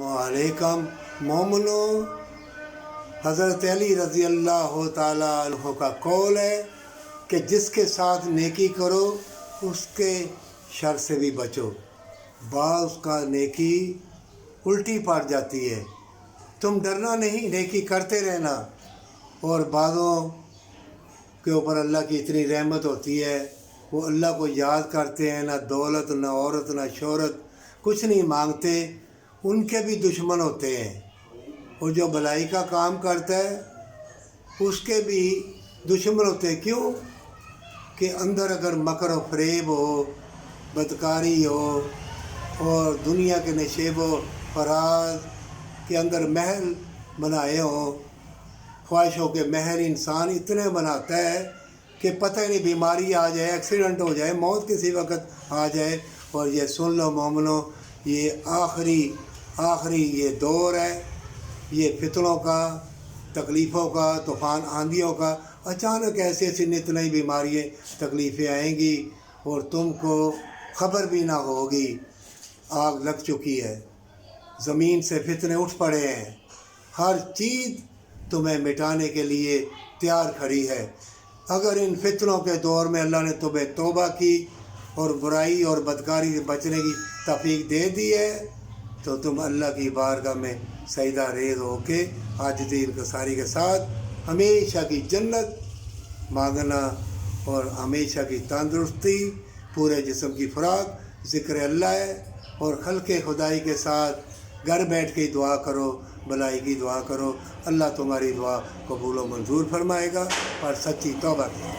علیکم مومنو، حضرت علی رضی اللہ تعالیٰ عنہ کا قول ہے کہ جس کے ساتھ نیکی کرو اس کے شر سے بھی بچو۔ بعض کا نیکی الٹی پڑ جاتی ہے، تم ڈرنا نہیں، نیکی کرتے رہنا۔ اور بعضوں کے اوپر اللہ کی اتنی رحمت ہوتی ہے، وہ اللہ کو یاد کرتے ہیں، نہ دولت نہ عورت نہ شہرت کچھ نہیں مانگتے، ان کے بھی دشمن ہوتے ہیں۔ اور جو بھلائی کا کام کرتا ہے اس کے بھی دشمن ہوتے ہیں۔ کیوں کہ اندر اگر مکر و فریب ہو، بدکاری ہو، اور دنیا کے نشیب و فراز کے اندر محل بنائے ہوں، خواہشوں کے محل انسان اتنے بناتا ہے کہ پتہ نہیں بیماری آ جائے، ایکسیڈنٹ ہو جائے، موت کسی وقت آ جائے۔ اور یہ سن لو مومنو، یہ آخری یہ دور ہے، یہ فتنوں کا، تکلیفوں کا، طوفان آندھیوں کا۔ اچانک ایسی نت نئی بیماریاں تکلیفیں آئیں گی اور تم کو خبر بھی نہ ہوگی۔ آگ لگ چکی ہے، زمین سے فتنے اٹھ پڑے ہیں، ہر چیز تمہیں مٹانے کے لیے تیار کھڑی ہے۔ اگر ان فتنوں کے دور میں اللہ نے تمہیں توبہ کی اور برائی اور بدکاری سے بچنے کی توفیق دے دی ہے تو تم اللہ کی بارگاہ میں سجدہ ریز ہو کے عاجزی انکساری کے ساتھ ہمیشہ کی جنت مانگنا اور ہمیشہ کی تندرستی، پورے جسم کی خوراک ذکر اللہ ہے۔ اور خلق خدائی کے ساتھ گھر بیٹھ کے دعا کرو، بھلائی کی دعا کرو، اللہ تمہاری دعا قبول و منظور فرمائے گا اور سچی توبہ کی۔